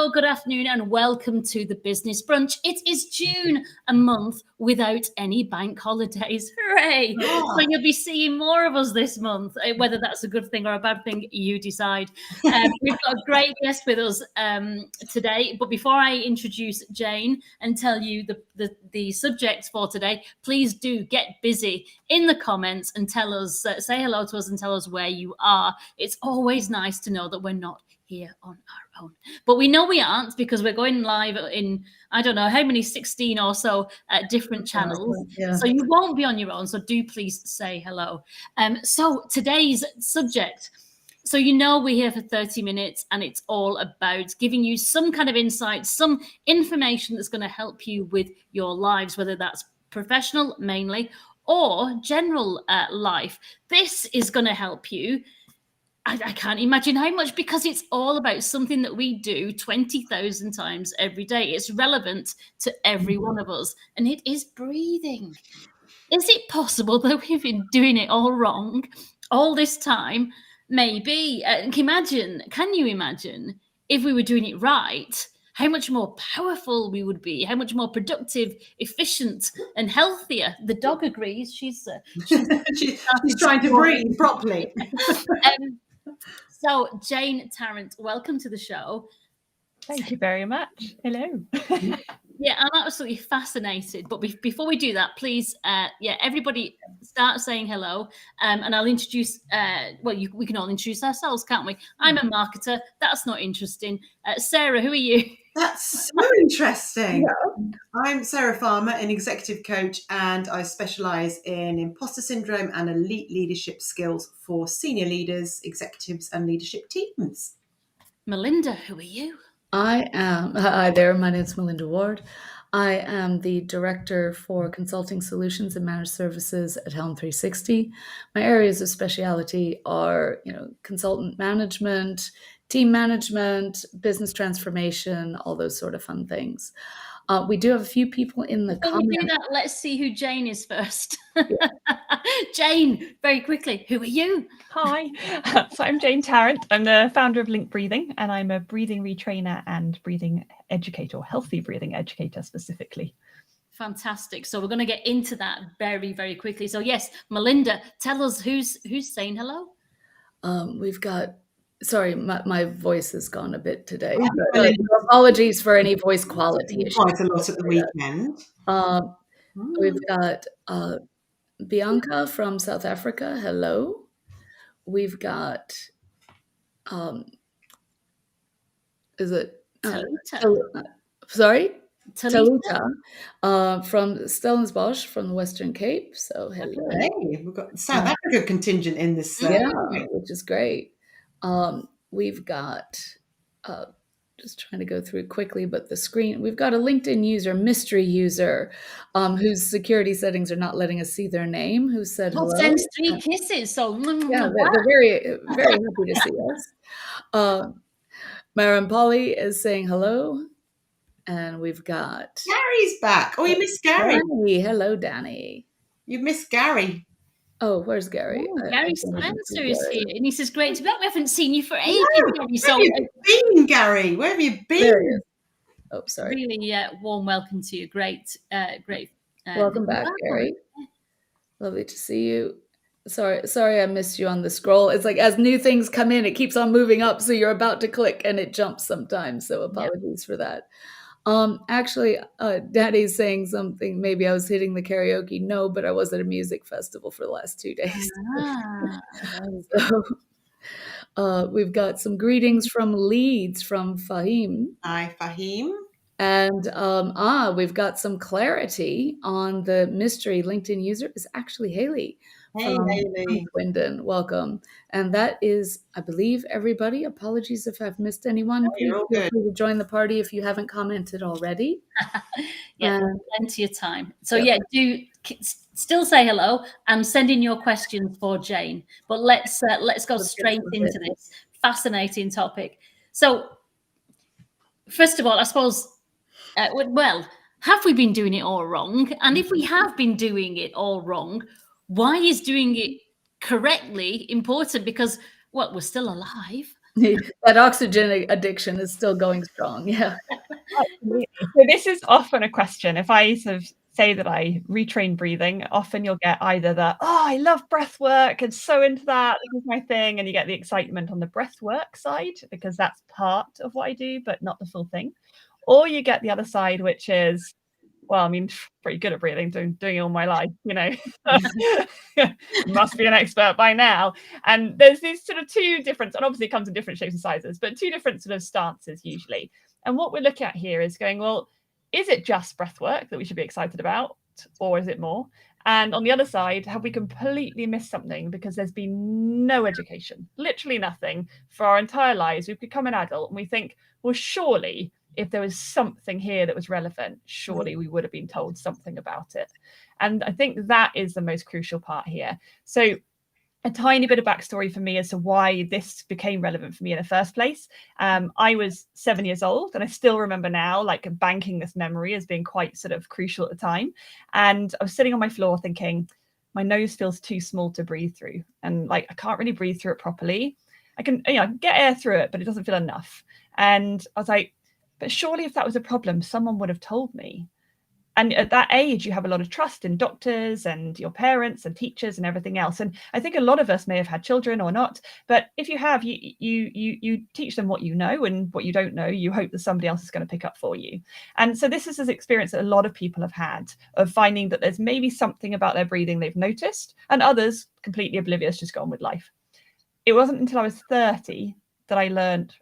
hello, good afternoon, and welcome to the Business Brunch. It is June, a month without any bank holidays. Hooray! Oh. So you'll be seeing more of us this month. Whether that's a good thing or a bad thing, you decide. We've got a great guest with us today. But before I introduce Jane and tell you the subject for today, please do get busy in the comments and tell us, say hello to us and tell us where you are. It's always nice to know that we're not here on our own, but we know we aren't, because we're going live in I don't know how many, 16 or so different channels. Yeah. So you won't be on your own, so do please say hello. So today's subject, so we're here for 30 minutes and it's all about giving you some kind of insight, some information that's going to help you with your lives, whether that's professional mainly or general life. This is going to help you. I can't imagine how much, because it's all about something that we do 20,000 times every day. It's relevant to every one of us, and it is breathing. Is it possible that we've been doing it all wrong all this time? Maybe. Can you imagine if we were doing it right, how much more powerful we would be, how much more productive, efficient, and healthier? The dog agrees. She's trying to breathe properly. So, Jane Tarrant, welcome to the show. Thank you very much. Hello. Yeah, I'm absolutely fascinated. But before we do that, please, everybody start saying hello. And I'll introduce, we can all introduce ourselves, can't we? I'm a marketer. That's not interesting. Sarah, who are you? That's so interesting. Yeah. I'm Sarah Farmer, an executive coach, and I specialise in imposter syndrome and elite leadership skills for senior leaders, executives, and leadership teams. Melinda, who are you? Hi there, my name is Melinda Ward. I am the Director for Consulting Solutions and Managed Services at Helm 360. My areas of speciality are, consultant management, team management, business transformation, all those sort of fun things. We do have a few people in the comments. We do that, let's see who Jane is first. Yeah. Jane, very quickly, who are you? Hi, so I'm Jane Tarrant. I'm the founder of Link Breathing, and I'm a breathing retrainer and breathing educator, or healthy breathing educator specifically. Fantastic. So we're going to get into that very, very quickly. So yes, Melinda, tell us who's saying hello. We've got. Sorry, my voice has gone a bit today. But, apologies for any voice quality issues. Quite a lot at the weekend. We've got Bianca from South Africa. Hello. We've got, is it? Sorry? Talita from Stellenbosch from the Western Cape. So hello. Hey, we've got the South Africa contingent in this. Which is great. We've got, just trying to go through quickly, but the screen, we've got a LinkedIn user, mystery user, whose security settings are not letting us see their name, who said hello. Sends 3 kisses. So yeah, they're very, very happy to see us. Maren Polly is saying hello. And we've got Gary's back. Oh, you missed Gary. Danny. Hello, Danny. You missed Gary. Oh, where's Gary? Gary Spencer is here, and he says, "Great to be back. We haven't seen you for ages." Where have you been, Gary? Where have you been? Oh, sorry. Really warm welcome to you. Great. Welcome back, Gary. Lovely to see you. Sorry, I missed you on the scroll. It's like as new things come in, it keeps on moving up, so you're about to click and it jumps sometimes. So apologies for that. Actually, Daddy's saying something. Maybe I was hitting the karaoke. No, but I was at a music festival for the last 2 days. So, we've got some greetings from Leeds from Fahim. Hi, Fahim. And we've got some clarity on the mystery LinkedIn user is actually Haley. Hey, Haley. Swindon, welcome. And that is, I believe, everybody. Apologies if I've missed anyone. Please feel free to join the party if you haven't commented already. Plenty of time. So do still say hello and send in your questions for Jane. But let's go straight into this fascinating topic. So first of all, I suppose, have we been doing it all wrong? And if we have been doing it all wrong, why is doing it correctly important? Because, we're still alive. That oxygen addiction is still going strong. Yeah. Absolutely. So this is often a question. If I sort of say that I retrain breathing, often you'll get either the, oh, I love breath work and so into that, this is my thing. And you get the excitement on the breath work side because that's part of what I do, but not the full thing. Or you get the other side, which is, well, I mean, pretty good at breathing, doing it all my life, you know, must be an expert by now. And there's these sort of two different, and obviously it comes in different shapes and sizes, but two different sort of stances usually. And what we're looking at here is going, well, is it just breath work that we should be excited about, or is it more? And on the other side, have we completely missed something because there's been no education, literally nothing for our entire lives? We've become an adult and we think, well, surely if there was something here that was relevant, surely we would have been told something about it. And I think that is the most crucial part here. So a tiny bit of backstory for me as to why this became relevant for me in the first place. I was 7 years old and I still remember now, like banking this memory as being quite sort of crucial at the time. And I was sitting on my floor thinking, my nose feels too small to breathe through. And like, I can't really breathe through it properly. I can, you know, get air through it, but it doesn't feel enough. And I was like, but surely if that was a problem, someone would have told me. And at that age, you have a lot of trust in doctors and your parents and teachers and everything else. And I think a lot of us may have had children or not, but if you have, you teach them what you know, and what you don't know, you hope that somebody else is going to pick up for you. And so this is an experience that a lot of people have had of finding that there's maybe something about their breathing they've noticed, and others completely oblivious, just go on with life. It wasn't until I was 30 that I learned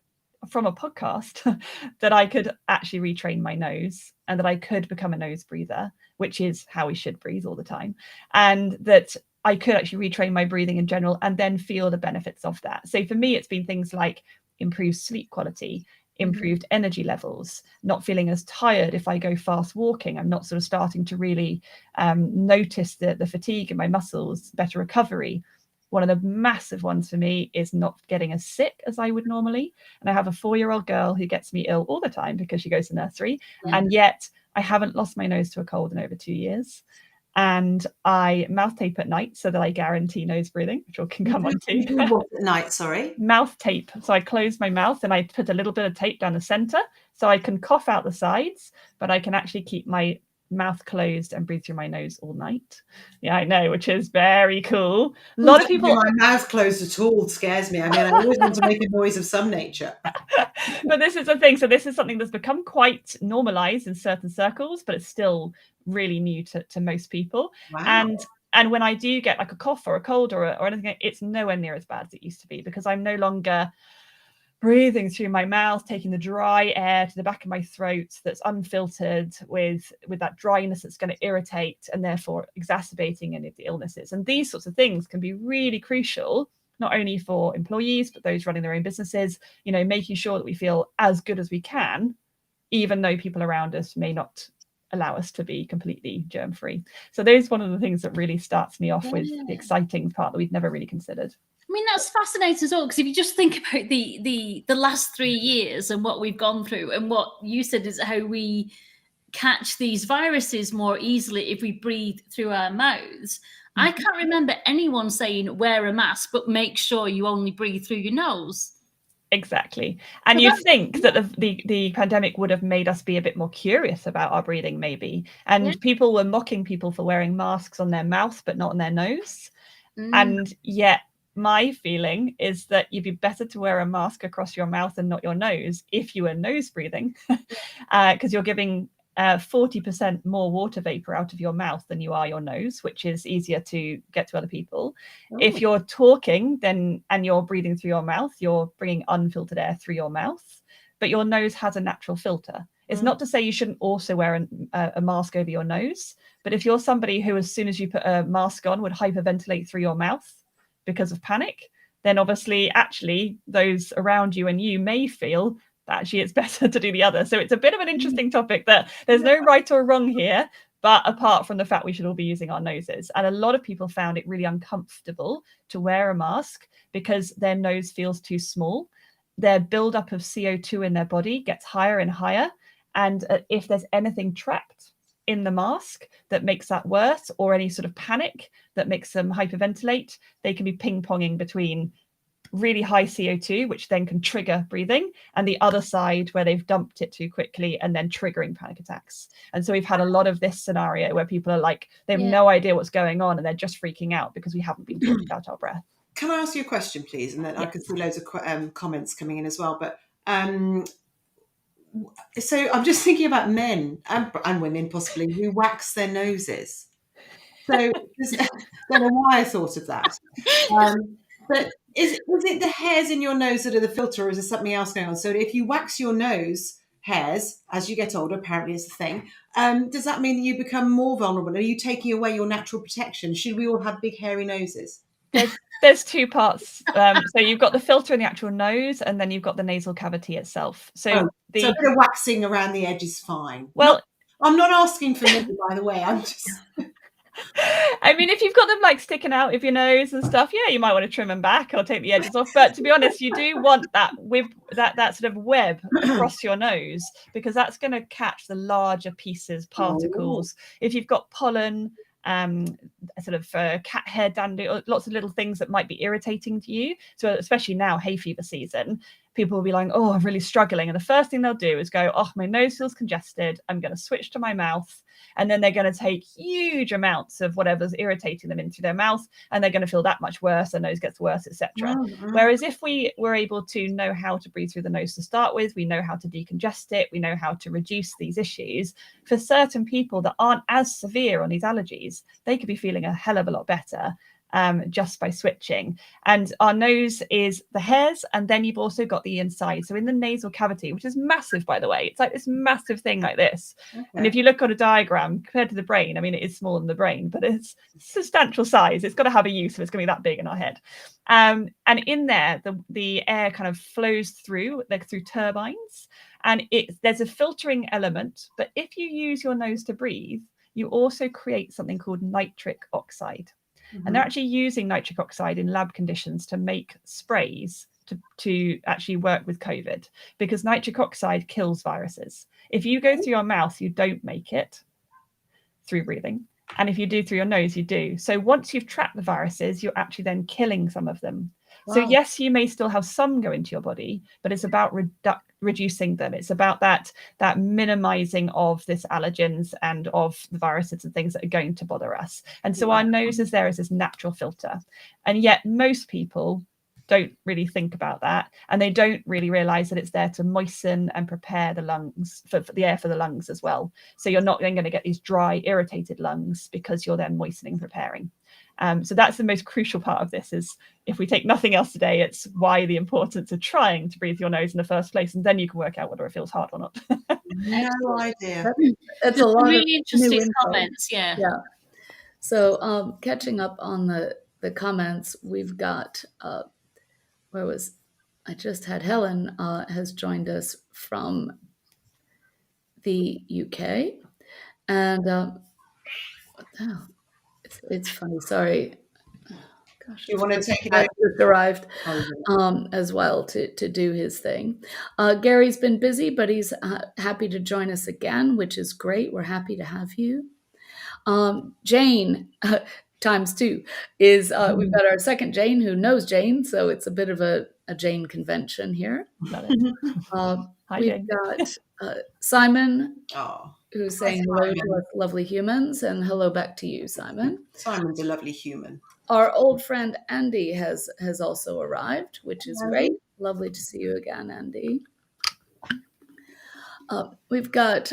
from a podcast that I could actually retrain my nose and that I could become a nose breather, which is how we should breathe all the time. And that I could actually retrain my breathing in general and then feel the benefits of that. So for me, it's been things like improved sleep quality, improved energy levels, not feeling as tired if I go fast walking. I'm not sort of starting to really notice the fatigue in my muscles, better recovery. One of the massive ones for me is not getting as sick as I would normally. And I have a 4-year-old girl who gets me ill all the time because she goes to nursery. And yet I haven't lost my nose to a cold in over 2 years. And I mouth tape at night so that I guarantee nose breathing, which we can come on to. What at night, sorry? Mouth tape. So I close my mouth and I put a little bit of tape down the center so I can cough out the sides, but I can actually keep my mouth closed and breathe through my nose all night. Yeah, I know, which is very cool. A lot of people. My mouth closed at all scares me. I mean, I always want to make a noise of some nature. But this is the thing. So this is something that's become quite normalized in certain circles, but it's still really new to most people. Wow. And when I do get like a cough or a cold or anything, it's nowhere near as bad as it used to be because I'm no longer breathing through my mouth, taking the dry air to the back of my throat that's unfiltered with that dryness that's going to irritate and therefore exacerbating any of the illnesses. And these sorts of things can be really crucial, not only for employees, but those running their own businesses, you know, making sure that we feel as good as we can, even though people around us may not allow us to be completely germ-free. So those one of the things that really starts me off with the exciting part that we've never really considered. I mean, that's fascinating as well, because if you just think about the last 3 years and what we've gone through, and what you said is how we catch these viruses more easily if we breathe through our mouths. I can't remember anyone saying wear a mask, but make sure you only breathe through your nose. Exactly. And you'd think that the pandemic would have made us be a bit more curious about our breathing, maybe. And people were mocking people for wearing masks on their mouth, but not on their nose. And yet my feeling is that you'd be better to wear a mask across your mouth and not your nose if you were nose breathing, because you're giving 40% more water vapor out of your mouth than you are your nose, which is easier to get to other people. If you're talking and you're breathing through your mouth, you're bringing unfiltered air through your mouth, but your nose has a natural filter. It's not to say you shouldn't also wear a mask over your nose, but if you're somebody who, as soon as you put a mask on, would hyperventilate through your mouth because of panic, then obviously actually those around you and you may feel that actually it's better to do the other. So it's a bit of an interesting topic that there's no right or wrong here, but apart from the fact we should all be using our noses. And a lot of people found it really uncomfortable to wear a mask because their nose feels too small. Their buildup of CO2 in their body gets higher and higher. And if there's anything trapped in the mask that makes that worse, or any sort of panic that makes them hyperventilate, they can be ping-ponging between really high CO2, which then can trigger breathing, and the other side where they've dumped it too quickly and then triggering panic attacks. And so we've had a lot of this scenario where people are like, they have no idea what's going on and they're just freaking out because we haven't been talking about our breath. Can I ask you a question, please? And then I can see loads of comments coming in as well. But so I'm just thinking about men and women possibly who wax their noses. So I don't know why I thought of that. But is it the hairs in your nose that are the filter, or is there something else going on? So if you wax your nose hairs as you get older, apparently is the thing, does that mean that you become more vulnerable? Are you taking away your natural protection? Should we all have big hairy noses? There's two parts. So you've got the filter in the actual nose, and then you've got the nasal cavity itself. So a bit of waxing around the edge is fine. Well, I'm not asking for me, by the way. I'm just... I mean, if you've got them like sticking out of your nose and stuff, yeah, you might want to trim them back or take the edges off. But to be honest, you do want that that sort of web across your nose, because that's going to catch the larger pieces, particles. If you've got pollen, sort of cat hair dander, or lots of little things that might be irritating to you. So especially now, hay fever season, people will be like, oh, I'm really struggling. And the first thing they'll do is go, oh, my nose feels congested. I'm going to switch to my mouth. And then they're going to take huge amounts of whatever's irritating them into their mouth, and they're going to feel that much worse. Their nose gets worse, etc. Whereas if we were able to know how to breathe through the nose to start with, we know how to decongest it, we know how to reduce these issues. For certain people that aren't as severe on these allergies, they could be feeling a hell of a lot better just by switching. And our nose is the hairs, and then you've also got the inside. So in the nasal cavity, which is massive, by the way, it's like this massive thing like this. And if you look at a diagram compared to the brain, I mean, it is smaller than the brain, but it's substantial size. It's got to have a use if it's going to be that big in our head. And in there, the air kind of flows through, like through turbines, and there's a filtering element. But if you use your nose to breathe, you also create something called nitric oxide. And they're actually using nitric oxide in lab conditions to make sprays to actually work with COVID, because nitric oxide kills viruses. If you go through your mouth, you don't make it through breathing. And if you do through your nose, you do. So once you've trapped the viruses, you're actually then killing some of them. Wow. So yes, you may still have some go into your body, but it's about reducing them. It's about that minimizing of this allergens and of the viruses and things that are going to bother us. And so our nose is there as this natural filter. And yet most people don't really think about that, and they don't really realize that it's there to moisten and prepare the lungs for the air for the lungs as well. So you're not then going to get these dry, irritated lungs because you're then moistening, preparing. So that's the most crucial part of this, is if we take nothing else today, it's why the importance of trying to breathe your nose in the first place, and then you can work out whether it feels hard or not. No idea. That's a lot really of interesting comments. Yeah. So catching up on the comments, we've got I just had Helen has joined us from the UK, and what the hell? It's funny. Sorry. Gosh, you want to take it over? Just arrived as well to do his thing. Gary's been busy, but he's happy to join us again, which is great. We're happy to have you. Jane times two is we've got our second Jane who knows Jane, so it's a bit of a Jane convention here. Hi, we've Jane. got Simon. Oh. Who's saying hello to us lovely humans, and hello back to you, Simon. Simon's a lovely human. Our old friend Andy has also arrived, which is great. Lovely to see you again, Andy. We've got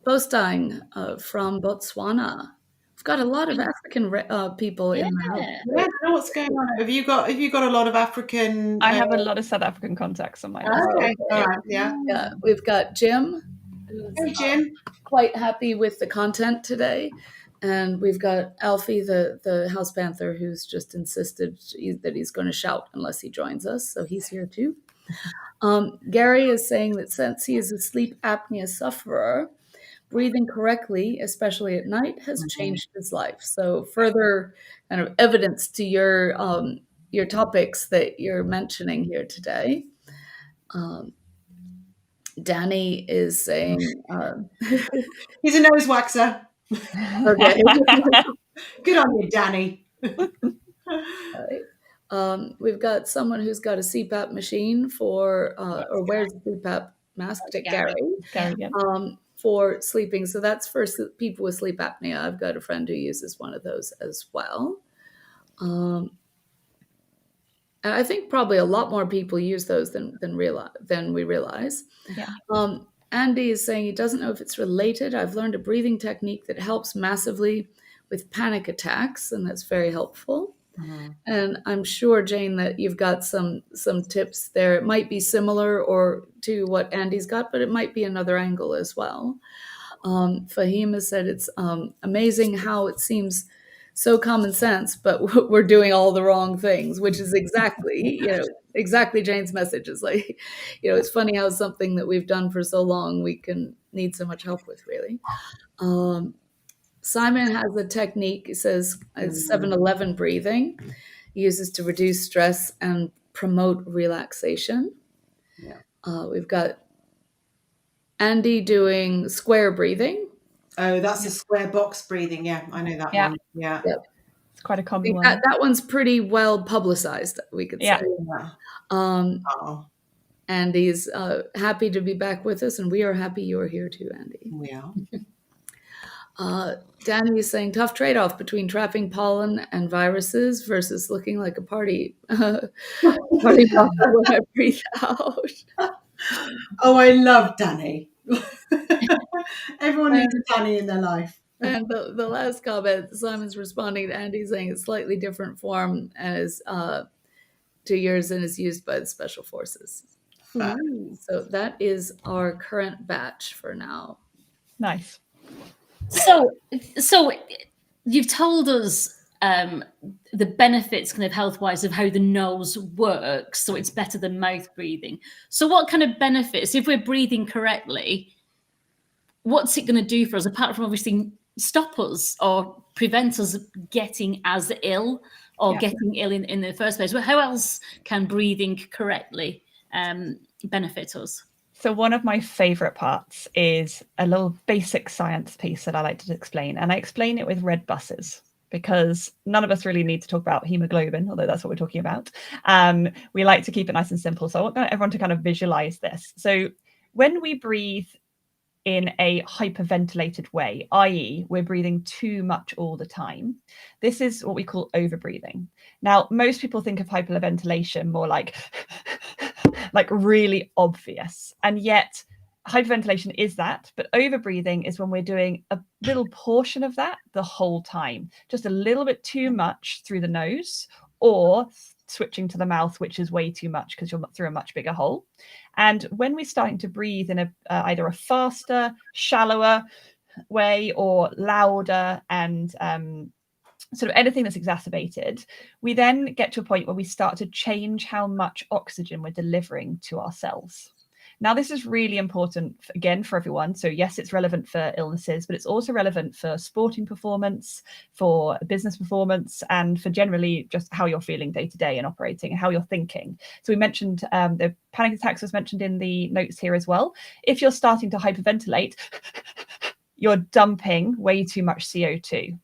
Bostein from Botswana. We've got a lot of African people in the house. Yeah, I don't know what's going on. Have you got a lot of African? I have a lot of South African contacts on my list. Okay. All right. Yeah. We've got Jim. Hey, Jim. Quite happy with the content today. And we've got Alfie, the house panther, who's just insisted that he's going to shout unless he joins us. So he's here too. Gary is saying that since he is a sleep apnea sufferer, breathing correctly, especially at night, has changed his life. So further kind of evidence to your topics that you're mentioning here today. Danny is saying he's a nose waxer. Okay. Good on you, Danny. We've got someone who's got a CPAP machine or wears a CPAP mask, Gary, for sleeping. So that's for people with sleep apnea. I've got a friend who uses one of those as well. And I think probably a lot more people use those than we realize. Yeah. Andy is saying he doesn't know if it's related. I've learned a breathing technique that helps massively with panic attacks, and that's very helpful. And I'm sure, Jane, that you've got some tips there. It might be similar or to what Andy's got, but it might be another angle as well. Fahim has said it's amazing how it seems so common sense, but we're doing all the wrong things, which is exactly Jane's message. Is like, it's funny how something that we've done for so long we can need so much help with, really. Simon has a technique, it says 7-11 breathing. He uses to reduce stress and promote relaxation. We've got Andy doing square breathing. Oh, that's a square box breathing. Yeah, I know that one. Yeah. It's quite a common one. That one's pretty well publicized, we could say. Andy's happy to be back with us, and we are happy you're here too, Andy. We are. Danny is saying tough trade-off between trapping pollen and viruses versus looking like a party when I breathe out. Oh, I love Danny. Everyone needs a Danny in their life. And the last comment, Simon's responding to Andy saying it's slightly different form as 2 years and is used by the special forces. So that is our current batch for now. Nice. So you've told us the benefits kind of health-wise of how the nose works, so it's better than mouth breathing. So what kind of benefits, if we're breathing correctly, what's it going to do for us, apart from obviously stop us or prevent us getting as ill or getting ill in the first place? Well, how else can breathing correctly benefit us? So one of my favorite parts is a little basic science piece that I like to explain. And I explain it with red buses because none of us really need to talk about hemoglobin, although that's what we're talking about. We like to keep it nice and simple. So I want everyone to kind of visualize this. So when we breathe in a hyperventilated way, i.e. we're breathing too much all the time, this is what we call overbreathing. Now, most people think of hyperventilation more like really obvious. And yet hyperventilation is that, but overbreathing is when we're doing a little portion of that the whole time, just a little bit too much through the nose, or switching to the mouth, which is way too much because you're through a much bigger hole. And when we're starting to breathe in either a faster, shallower way or louder and sort of anything that's exacerbated, we then get to a point where we start to change how much oxygen we're delivering to our cells. Now, this is really important, again, for everyone. So yes, it's relevant for illnesses, but it's also relevant for sporting performance, for business performance, and for generally just how you're feeling day to day and operating and how you're thinking. So we mentioned the panic attacks was mentioned in the notes here as well. If you're starting to hyperventilate, you're dumping way too much CO2.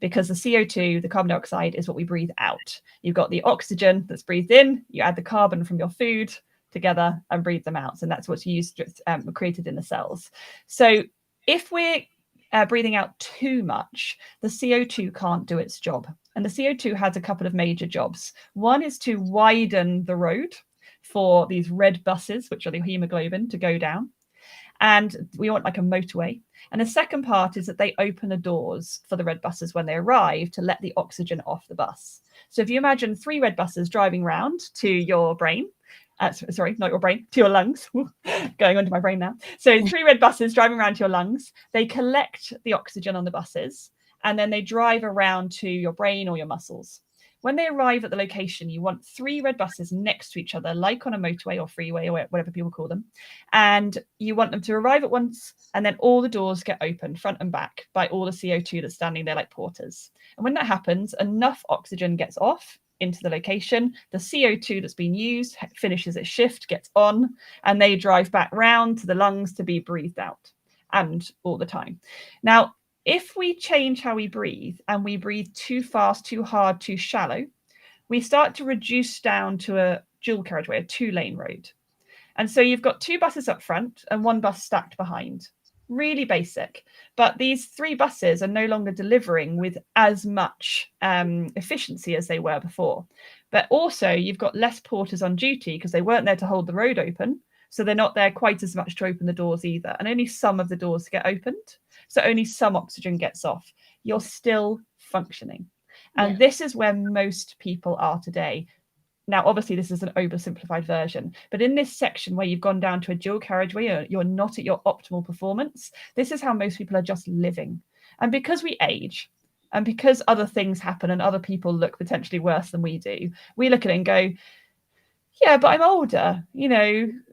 Because the CO2, the carbon dioxide, is what we breathe out. You've got the oxygen that's breathed in, you add the carbon from your food together and breathe them out. And that's what's used, created in the cells. So if we're breathing out too much, the CO2 can't do its job. And the CO2 has a couple of major jobs. One is to widen the road for these red buses, which are the hemoglobin, to go down. And we want like a motorway. And the second part is that they open the doors for the red buses when they arrive to let the oxygen off the bus. So if you imagine 3 red buses driving round to your brain, sorry, not your brain, to your lungs, going onto my brain now. So 3 red buses driving around to your lungs, they collect the oxygen on the buses, and then they drive around to your brain or your muscles. When they arrive at the location, you want 3 red buses next to each other, like on a motorway or freeway or whatever people call them. And you want them to arrive at once, and then all the doors get opened front and back by all the CO2 that's standing there like porters. And when that happens, enough oxygen gets off into the location. The CO2 that's been used finishes its shift, gets on, and they drive back round to the lungs to be breathed out, and all the time. Now, if we change how we breathe and we breathe too fast, too hard, too shallow, we start to reduce down to a dual carriageway, a 2-lane road. And so you've got 2 buses up front and 1 bus stacked behind. Really basic. But these 3 buses are no longer delivering with as much efficiency as they were before. But also you've got less porters on duty because they weren't there to hold the road open. So they're not there quite as much to open the doors either. And only some of the doors get opened. So only some oxygen gets off. You're still functioning. And this is where most people are today. Now, obviously, this is an oversimplified version, but in this section where you've gone down to a dual carriageway, you're not at your optimal performance. This is how most people are just living. And because we age and because other things happen and other people look potentially worse than we do, we look at it and go, yeah, but I'm older,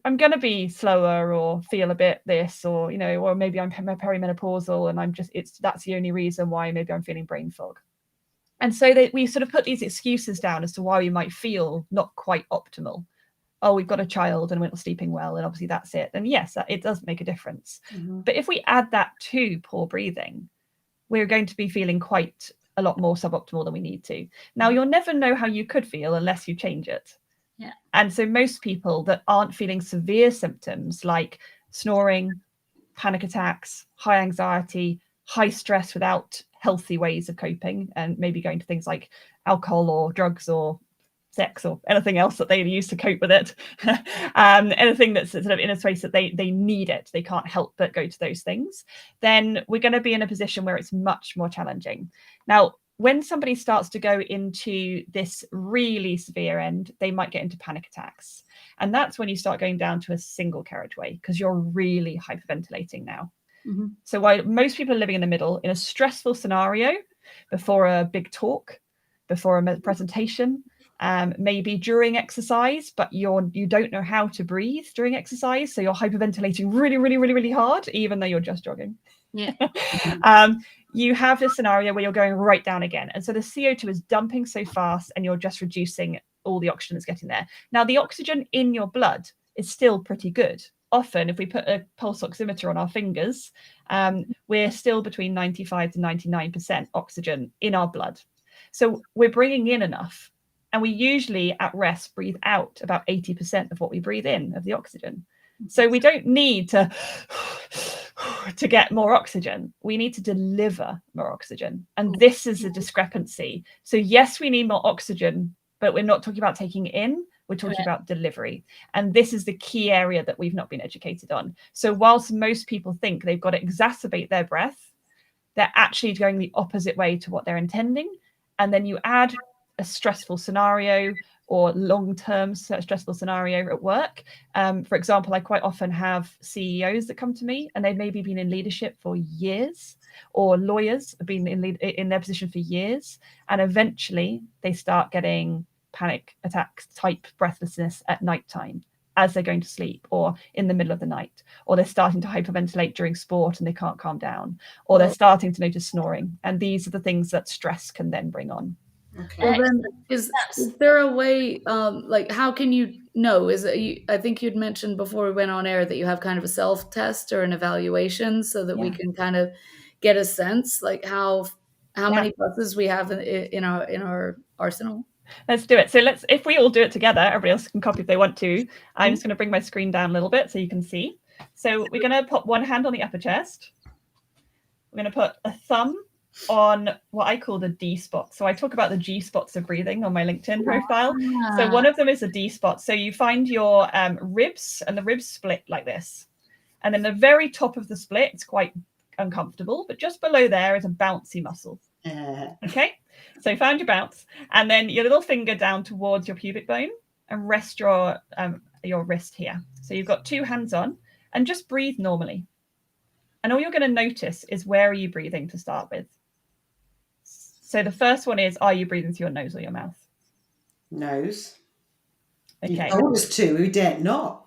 I'm going to be slower or feel a bit this, or, or maybe I'm perimenopausal and that's the only reason why maybe I'm feeling brain fog. And so we sort of put these excuses down as to why we might feel not quite optimal. Oh, we've got a child and we're not sleeping well, and obviously that's it. And yes, it does make a difference. Mm-hmm. But if we add that to poor breathing, we're going to be feeling quite a lot more suboptimal than we need to. Now, you'll never know how you could feel unless you change it. Yeah. And so most people that aren't feeling severe symptoms like snoring, panic attacks, high anxiety, high stress without healthy ways of coping, and maybe going to things like alcohol or drugs or sex or anything else that they use to cope with it, anything that's sort of in a space that they need it, they can't help but go to those things, then we're going to be in a position where it's much more challenging. Now, when somebody starts to go into this really severe end, they might get into panic attacks. And that's when you start going down to a single carriageway because you're really hyperventilating now. Mm-hmm. So while most people are living in the middle, in a stressful scenario, before a big talk, before a presentation, maybe during exercise, but you don't know how to breathe during exercise, so you're hyperventilating really, really, really, really hard, even though you're just jogging. Yeah. You have this scenario where you're going right down again, and so the CO2 is dumping so fast, and you're just reducing all the oxygen that's getting there. Now, the oxygen in your blood is still pretty good. Often, if we put a pulse oximeter on our fingers, we're still between 95 to 99% oxygen in our blood. So we're bringing in enough. And we usually at rest breathe out about 80% of what we breathe in of the oxygen. So we don't need to get more oxygen. We need to deliver more oxygen. And this is a discrepancy. So yes, we need more oxygen, but we're not talking about taking it in. We're talking about delivery. And this is the key area that we've not been educated on. So whilst most people think they've got to exacerbate their breath, they're actually going the opposite way to what they're intending. And then you add a stressful scenario or long-term stressful scenario at work. For example, I quite often have CEOs that come to me and they've maybe been in leadership for years, or lawyers have been in their position for years. And eventually they start getting panic attacks type breathlessness at nighttime as they're going to sleep or in the middle of the night, or they're starting to hyperventilate during sport and they can't calm down, or they're starting to notice snoring. And these are the things that stress can then bring on. Okay. Well, then is there a way, like, how can you know? I think you'd mentioned before we went on air that you have kind of a self-test or an evaluation so that we can kind of get a sense, like how many buses we have in our arsenal. Let's do it. So if we all do it together, everybody else can copy if they want to. I'm just going to bring my screen down a little bit so you can see. So we're going to put one hand on the upper chest. We're going to put a thumb on what I call the D spot. So I talk about the G spots of breathing on my LinkedIn profile. So one of them is a D spot. So you find your ribs, and the ribs split like this. And then the very top of the split, it's quite uncomfortable, but just below there is a bouncy muscle. Okay, so you found your bounce, and then your little finger down towards your pubic bone and rest your wrist here. So you've got 2 hands on, and just breathe normally. And all you're going to notice is, where are you breathing to start with? So the first one is, are you breathing through your nose or your mouth? Nose. Okay. You told us to, we dare not.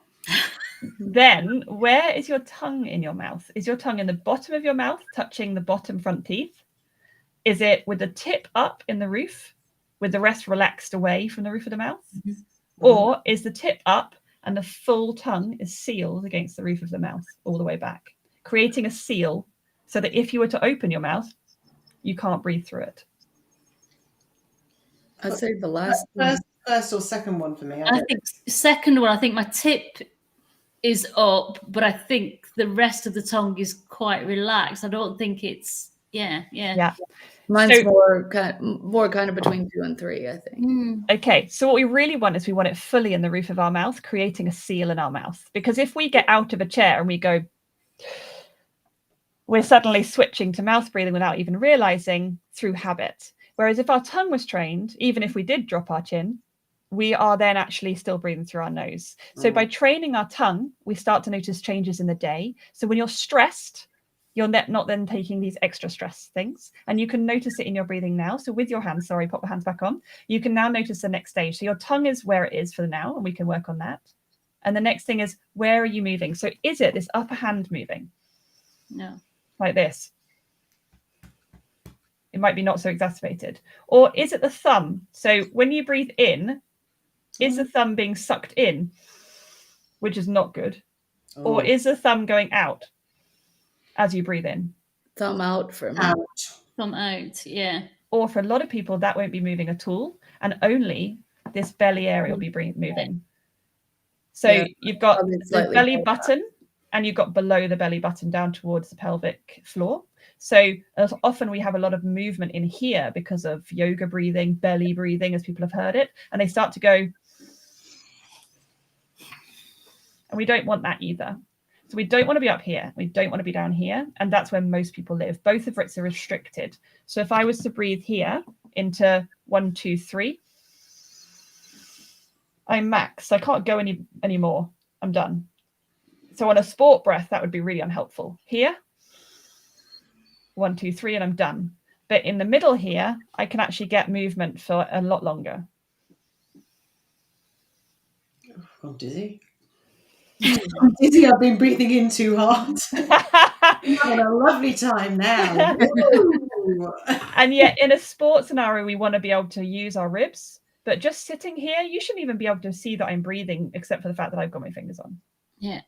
Then where is your tongue in your mouth? Is your tongue in the bottom of your mouth, touching the bottom front teeth? Is it with the tip up in the roof, with the rest relaxed away from the roof of the mouth? Mm-hmm. Or is the tip up and the full tongue is sealed against the roof of the mouth all the way back, creating a seal so that if you were to open your mouth, you can't breathe through it? I'd say the last one. First or second one for me. I think second one, I think my tip is up, but I think the rest of the tongue is quite relaxed. I don't think it's, yeah. So- Mine's more kind of between 2 and 3, I think. Okay, so what we really want is we want it fully in the roof of our mouth, creating a seal in our mouth. Because if we get out of a chair and we go, we're suddenly switching to mouth breathing without even realizing through habit. Whereas if our tongue was trained, even if we did drop our chin, we are then actually still breathing through our nose. So by training our tongue, we start to notice changes in the day. So when you're stressed, you're not then taking these extra stress things. And you can notice it in your breathing now. So with your hands, sorry, pop the hands back on. You can now notice the next stage. So your tongue is where it is for now, and we can work on that. And the next thing is, where are you moving? So is it this upper hand moving? No. Like this? It might be not so exacerbated. Or is it the thumb? So when you breathe in, is the thumb being sucked in, which is not good? Or is the thumb going out as you breathe in? Thumb out for me. Thumb out, yeah. Or for a lot of people, that won't be moving at all. And only this belly area will be moving. So you've got the belly button, and you've got below the belly button down towards the pelvic floor. So often we have a lot of movement in here because of yoga breathing, belly breathing, as people have heard it. And they start to go, and we don't want that either. So we don't want to be up here. We don't want to be down here. And that's where most people live. Both of which are restricted. So if I was to breathe here into 1, 2, 3, I'm maxed. I can't go any more. I'm done. So on a sport breath, that would be really unhelpful. Here, 1, 2, 3, and I'm done. But in the middle here, I can actually get movement for a lot longer. I'm dizzy. I'm dizzy. I've been breathing in too hard. I'm having a lovely time now. And yet in a sports scenario, we want to be able to use our ribs. But just sitting here, you shouldn't even be able to see that I'm breathing, except for the fact that I've got my fingers on. Yeah.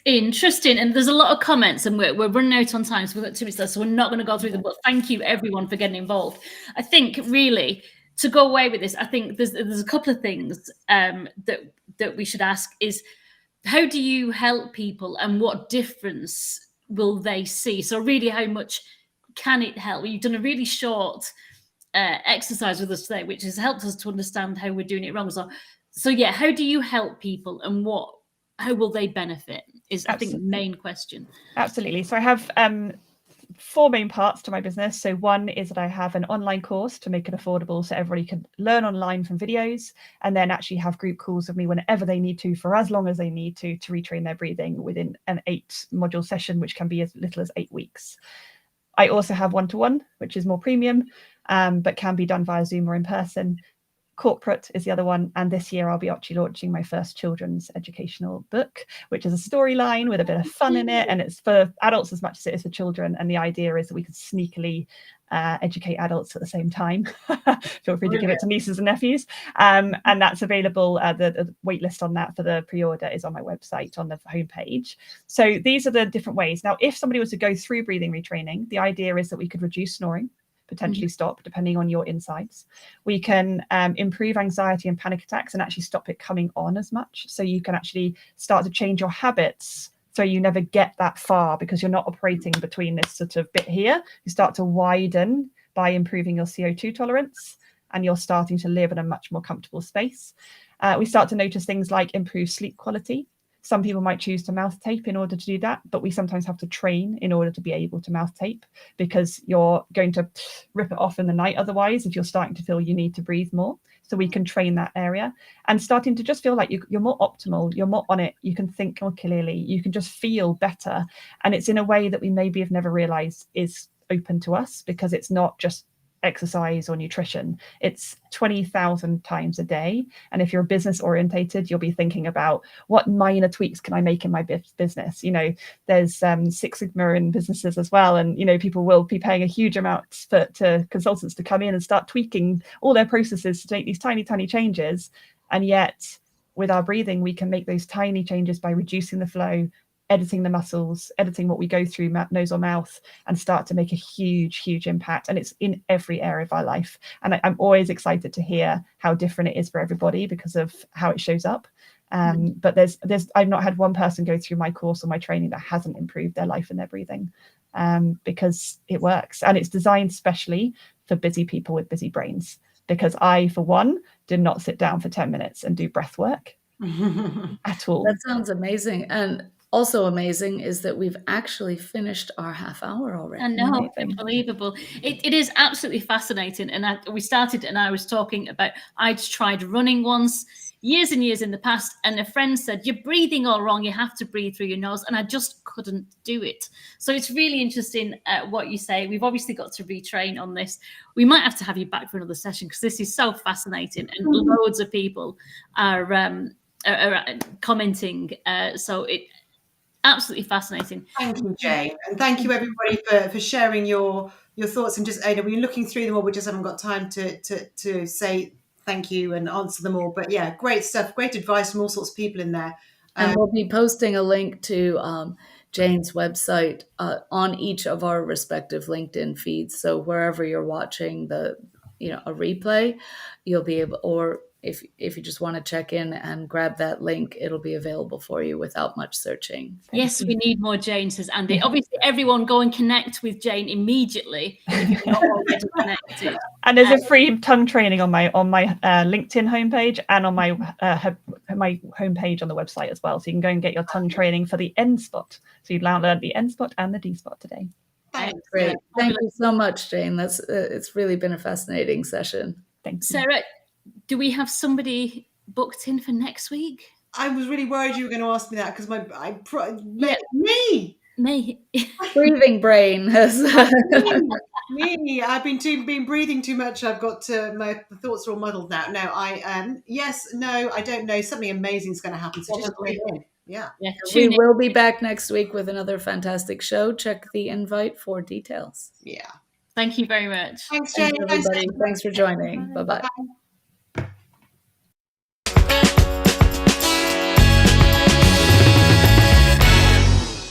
Interesting. And there's a lot of comments, and we're running out on time, so we've got 2 minutes left, so we're not going to go through them. But thank you, everyone, for getting involved. I think really to go away with this, I think there's a couple of things that we should ask is, how do you help people, and what difference will they see? So really, how much can it help? You've done a really short exercise with us today, which has helped us to understand how we're doing it wrong. So yeah, how do you help people, and how will they benefit is, I think, the main question. Absolutely. So I have 4 main parts to my business. So one is that I have an online course to make it affordable so everybody can learn online from videos, and then actually have group calls with me whenever they need to, for as long as they need to retrain their breathing within an 8-module session, which can be as little as 8 weeks. I also have one-to-one, which is more premium, but can be done via Zoom or in person. Corporate is the other one. And this year I'll be actually launching my first children's educational book, which is a storyline with a bit of fun in it. And it's for adults as much as it is for children. And the idea is that we can sneakily educate adults at the same time. Feel free to give it to nieces and nephews. And that's available. The wait list on that for the pre-order is on my website on the homepage. So these are the different ways. Now, if somebody was to go through breathing retraining, the idea is that we could reduce snoring, potentially stop, depending on your insights. We can improve anxiety and panic attacks and actually stop it coming on as much. So you can actually start to change your habits so you never get that far, because you're not operating between this sort of bit here. You start to widen by improving your CO2 tolerance, and you're starting to live in a much more comfortable space. We start to notice things like improved sleep quality. Some people might choose to mouth tape in order to do that, but we sometimes have to train in order to be able to mouth tape, because you're going to rip it off in the night otherwise if you're starting to feel you need to breathe more. So we can train that area, and starting to just feel like you're more optimal, you're more on it, you can think more clearly, you can just feel better. And it's in a way that we maybe have never realized is open to us, because it's not just exercise or nutrition, it's 20,000 times a day. And if you're business orientated, you'll be thinking about what minor tweaks can I make in my business. You know, there's Six Sigma in businesses as well, and you know, people will be paying a huge amount to consultants to come in and start tweaking all their processes to make these tiny changes. And yet with our breathing, we can make those tiny changes by reducing the flow editing the muscles, editing what we go through nose or mouth, and start to make a huge impact. And it's in every area of our life. And I'm always excited to hear how different it is for everybody because of how it shows up. But I've not had one person go through my course or my training that hasn't improved their life and their breathing, because it works. And it's designed specially for busy people with busy brains, because I, for one, did not sit down for 10 minutes and do breath work at all. That sounds amazing. And also amazing is that we've actually finished our half hour already. I know, unbelievable. It is absolutely fascinating. And we started, and I was talking about, I'd tried running once, years and years in the past, and a friend said, you're breathing all wrong, you have to breathe through your nose, and I just couldn't do it. So it's really interesting what you say. We've obviously got to retrain on this. We might have to have you back for another session, because this is so fascinating, and loads of people are commenting. So it absolutely fascinating. Thank you, Jane, and thank you everybody for sharing your thoughts, and just we're looking through them all. We just haven't got time to say thank you and answer them all. But yeah, great stuff, great advice from all sorts of people in there. And we'll be posting a link to Jane's website on each of our respective LinkedIn feeds. So wherever you're watching a replay, you'll be able, or if you just want to check in and grab that link, it'll be available for you without much searching. Yes, we need more Jane, says Andy. Obviously, everyone go and connect with Jane immediately if you're not already connected. And there's a free tongue training on my LinkedIn homepage and on my homepage on the website as well. So you can go and get your tongue training for the N spot. So you learned the N spot and the D spot today. Great. Thank you so much, Jane. It's really been a fascinating session. Thanks, Sarah. Do we have somebody booked in for next week? I was really worried you were going to ask me that, because me. Breathing brain has me. I've been breathing too much. I've got my thoughts are all muddled now. No, yes, no, I don't know. Something amazing is going to happen. So just wait in. Yeah. We will be back next week with another fantastic show. Check the invite for details. Yeah. Thank you very much. Thanks, Jane. Thanks, everybody. Thanks for joining. Bye-bye. Bye.